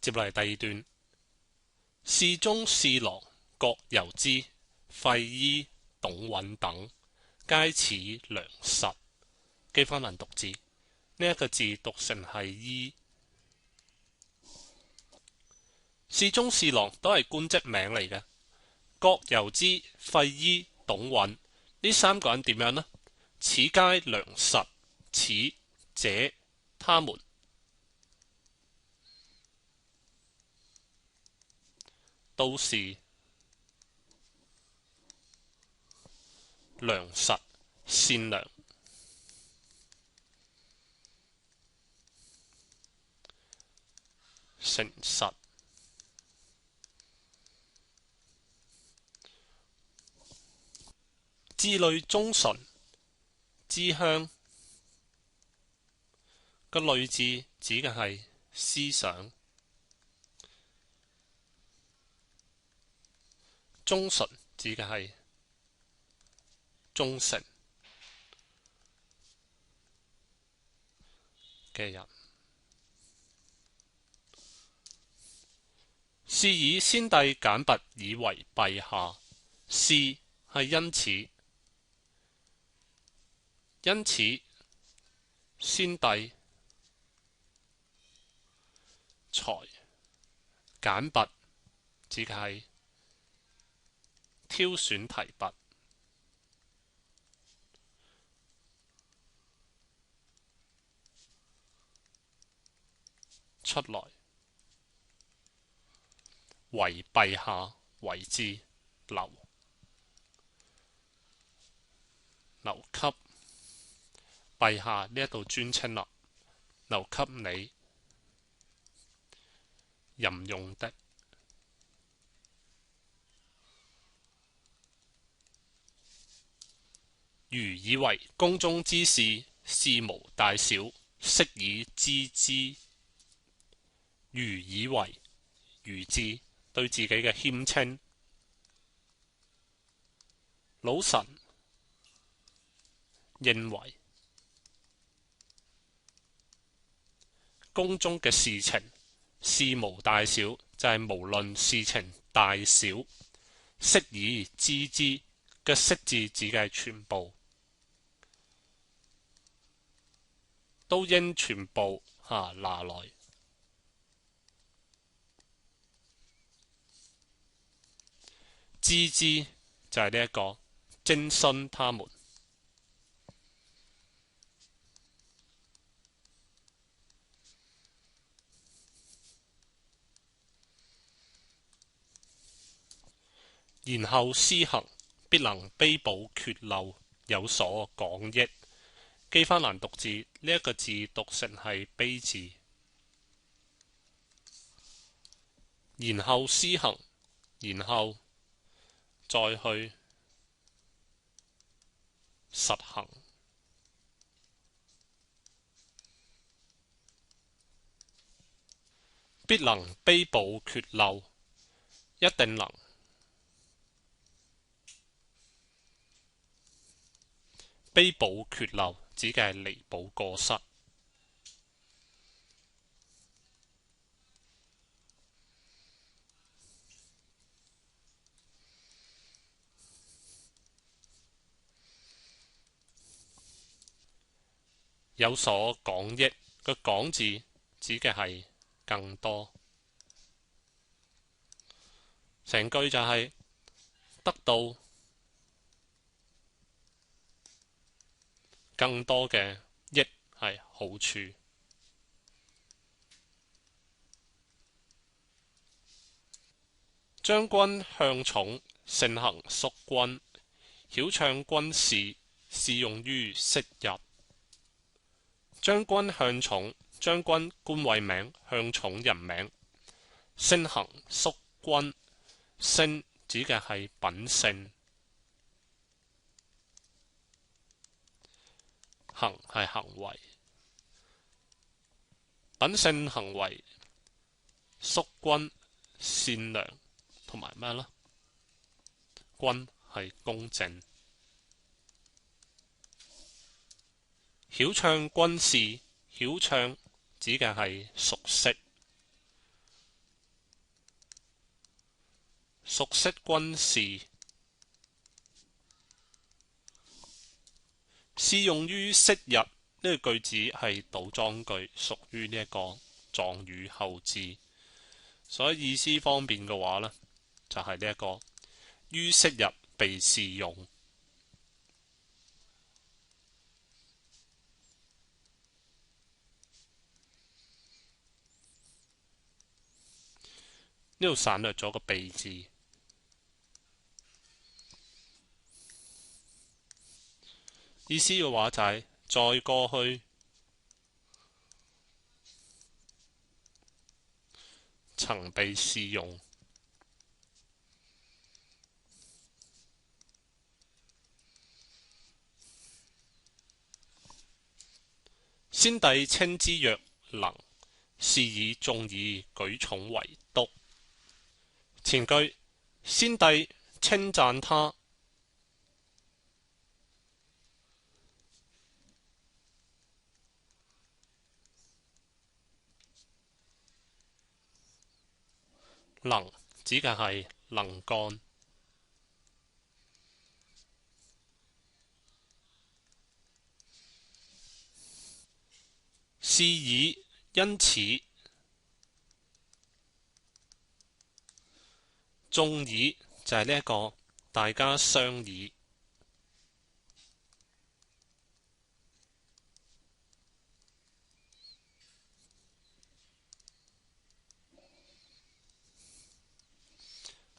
接嚟第二段，侍中、侍郎、郭由之、費禕、董允等，皆此良實。記翻難讀字，呢一個字讀成係禕。侍中、侍郎都係官職名嚟嘅。郭由之、費禕、董允呢三個人點樣呢？此皆良實，此者他們都是良實、善良、誠實、志慮忠純、知鄉。個慮字指嘅係思想，忠純指嘅係忠誠嘅人。是以先帝簡拔以為陛下，是係因此，因此先帝才簡拔指嘅係挑選提拔，出來為陛下為之留給陛下呢一度尊稱啦，留給你任用的。如以為宮中之事，事無大小，悉以知之。如以為，如字對自己嘅謙稱。老臣認為宮中嘅事情，事無大小，就係無論事情大小，悉以知之嘅悉字指嘅係全部，都應全部拿來。知之就係呢一個徵詢他們。然後施行，必能卑補缺漏，有所廣益。記翻難讀字，呢一個字讀成係卑字。然後施行，然後再去實行，必能卑補缺漏，一定能卑補缺漏，指嘅係彌補過失。有所廣益，個廣字指嘅係更多，成句就係得到更多嘅益係好處。將軍向寵，盛行肅均，曉暢軍事，適用於昔日。將軍向寵，將軍官位名，向寵人名。盛行肅均，盛指嘅係品性，行係行為，品性行為，肅均善良同埋咩呢？均係公正。曉暢軍事，曉暢指嘅係熟悉，熟悉軍事，適用於昔日。呢個句子係倒裝句，屬於呢一個狀語後置，所以意思方面嘅話呢，就係呢一個於昔日被試用。呢度省略咗個被字，意思嘅話就係在過去曾被試用。先帝稱之曰能，是以眾議舉寵為篤。前句先帝稱讚他，能指嘅係能幹。是以因此，眾議就係呢一個大家商議。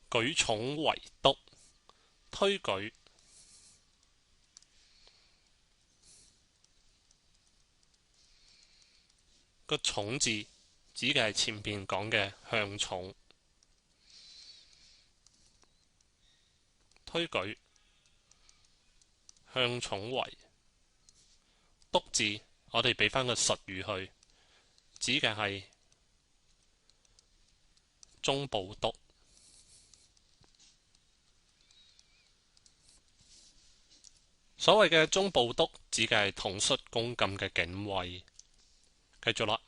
舉寵為篤，推舉。個寵字指嘅係前邊講嘅向寵，推舉向寵為篤字，我哋俾翻個實語去，指嘅係中部督。所謂嘅中部督指嘅係統率宮禁嘅警衛。繼續啦，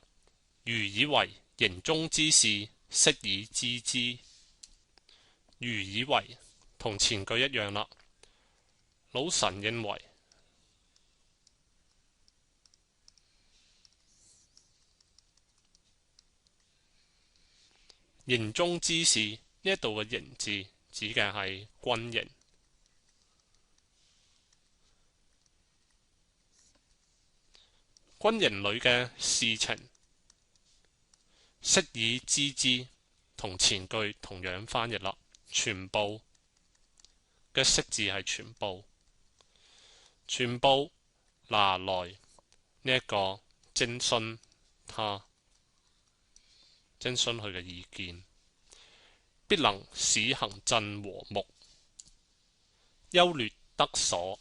如以為營中之事，悉以知之。如以為同前句一樣啦。老臣認為營中之事，呢一度嘅營字指嘅係軍營。軍營裏嘅事情，悉以知之，同前句同樣翻譯啦。全部嘅悉字係全部，全部拿來呢一個徵詢他，徵詢佢嘅意見，必能使行陣和睦，優劣得所。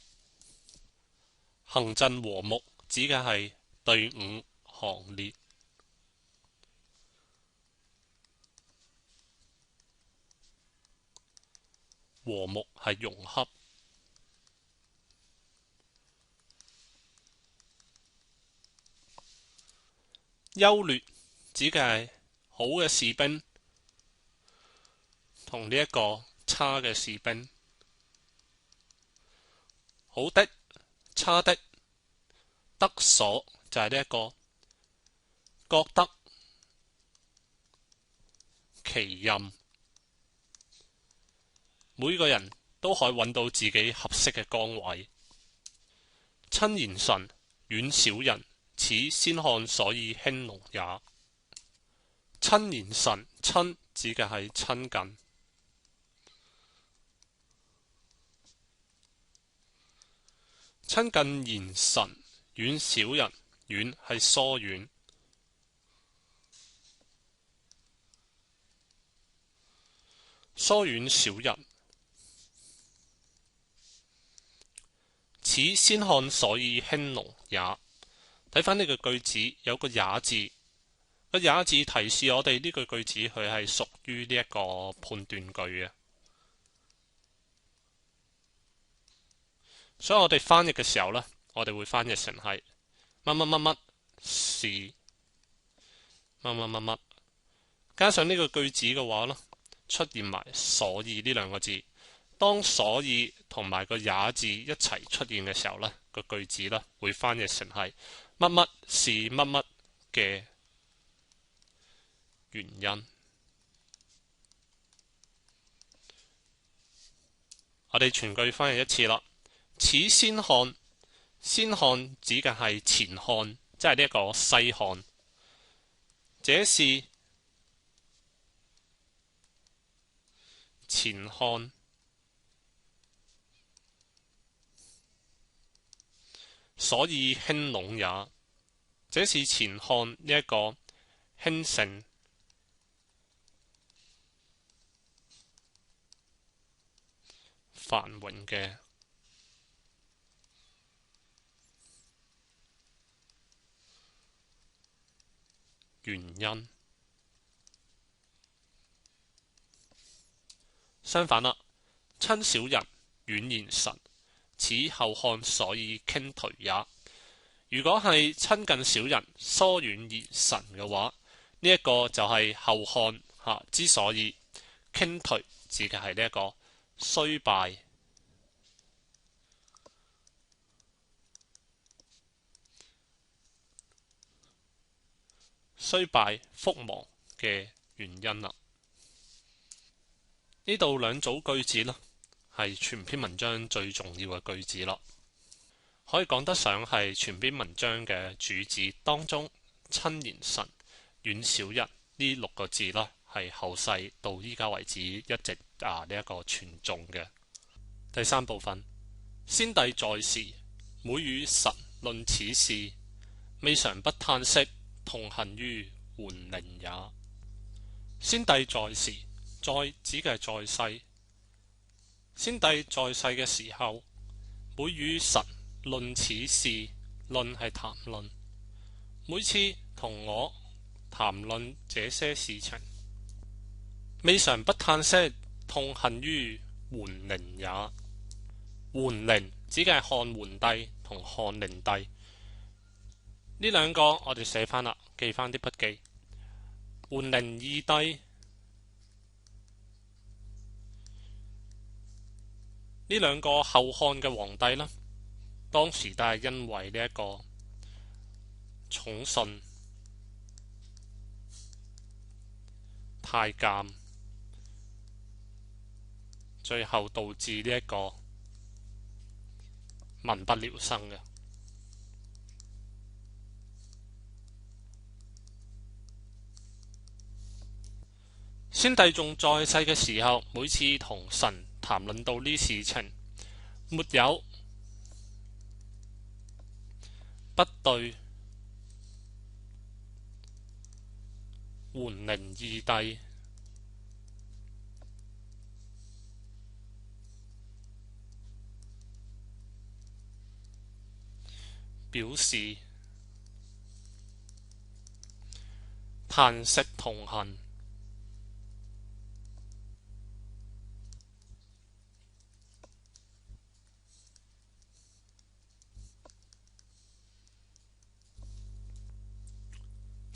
行陣和睦指嘅係隊伍行列，和睦係融洽。優劣指嘅係好嘅士兵同呢一個差嘅士兵，好的差的，得所就係呢一個覺得其任，每個人都可以揾到自己合適嘅崗位。親賢臣，遠小人，此先漢所以興隆也。親賢臣，親指嘅係親近，親近賢臣，遠小人，遠係疏遠，疏遠小人。此先漢所以興隆也。睇返呢個句子有個也字，個也字提示我哋呢個句子佢係屬於呢一個判斷句嘅，所以我哋翻譯嘅時候呢，我哋會翻譯成係乜乜乜乜是乜乜乜乜，加上呢個句子嘅話呢，出現埋所以呢兩個字。當所以同埋個也字一齊出現嘅時候呢，個句子呢會翻譯成係乜乜是乜乜嘅原因。我哋全句翻譯一次啦。此先漢，先漢指嘅係前漢，即係呢一個西漢。這是前漢，所以興隆也。這是前漢呢一個興盛繁榮嘅原因。相反啦，親小人，遠言臣，此後漢所以傾頹也。如果係親近小人、疏遠言臣嘅話，呢、一個就係後漢之所以傾頹，指嘅係呢一個衰敗、覆亡嘅原因啦。呢度兩組句子呢，係全篇文章最重要嘅句子啦，可以講得上係全篇文章嘅主旨當中，親言臣、遠小人呢六個字呢，係後世到依家為止一直呢一個傳頌嘅。第三部分，先帝在時，每與臣論此事，未嘗不嘆息，痛恨於桓靈也。先帝在時，在指嘅係在世。先帝在世嘅時候，每與臣論此事，論係談論，每次同我談論這些事情，未嘗不嘆息，痛恨於桓靈也。桓靈指嘅係漢桓帝同漢靈帝，呢兩個我哋寫翻啦，記翻啲筆記。桓靈二帝呢兩個後漢嘅皇帝呢，當時都係因為呢一個寵信太監，最後導致呢一個民不聊生嘅。先帝仲在世嘅時候，每次同臣談論到呢事情，沒有不對桓靈二帝表示嘆息痛恨。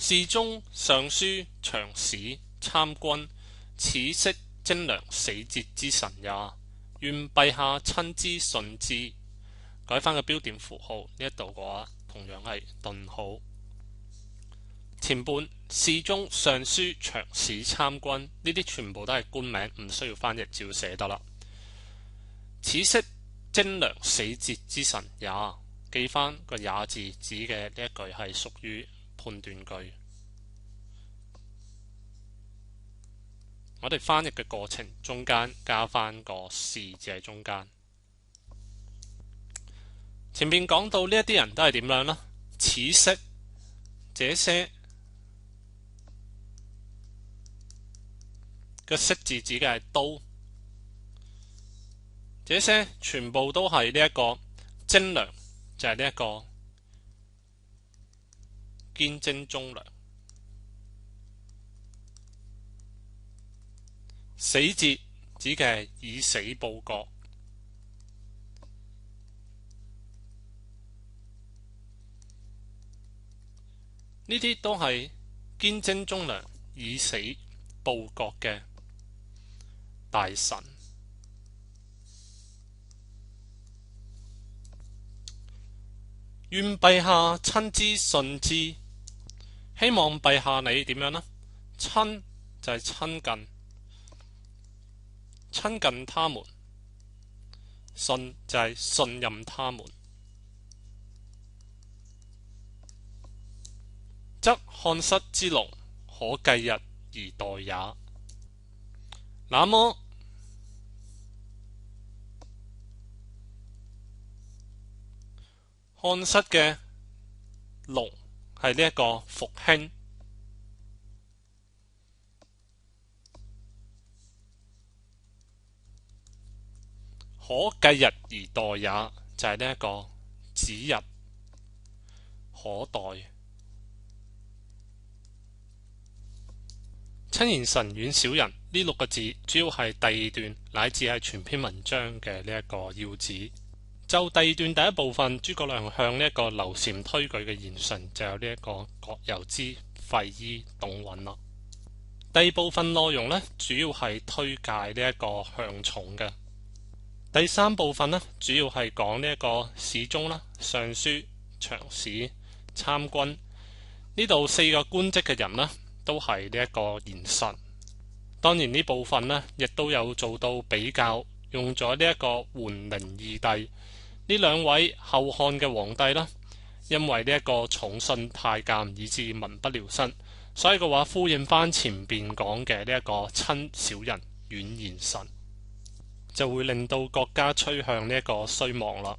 侍中、尚書、長史、參軍，此悉貞良死節之臣也。願陛下親之信之。改翻個標點符號，呢一度嘅話同樣係頓號。前半侍中、尚書、長史、參軍呢啲全部都係官名，唔需要翻譯，照寫得啦。此悉貞良死節之臣也，記翻個也字，指嘅呢一句係屬於判斷句。我哋翻譯嘅過程中間加翻個是字喺中間。前面講到呢一啲人都係點樣呢？此悉這些個悉字指嘅係都，這些全部都係呢一個貞良，就係呢一個堅貞忠良。死節指嘅係以死報國，呢啲都係堅貞忠良以死報國嘅大臣。願陛下親之信之，希望陛下你點樣呢？親就係親近他們，信就係信任他們。則漢室之隆，可繼日而待也。那麼漢室嘅隆係呢一個復興，可繼日而待也就係呢一個指日可待。親賢臣遠小人呢6個字主要係第2段乃至係全篇文章嘅呢一個要旨。就第2段第一部分，諸葛亮向呢一個劉禪推舉嘅賢臣就有呢一個葛攸之、費禕、董允啦。第2部分內容呢，主要係推介呢一個向寵嘅。第3部分呢，主要係講呢一個侍中啦、尚書、長史、參軍呢度4個官職嘅人呢，都係呢一個賢臣。當然呢部分呢，亦都有做到比較，用咗呢一個桓靈二帝呢2位後漢嘅皇帝啦，因為呢一個寵信太監以致民不聊生，所以嘅話呼應翻前邊講嘅呢一個親小人遠賢臣，就會令到國家趨向呢一個衰亡啦。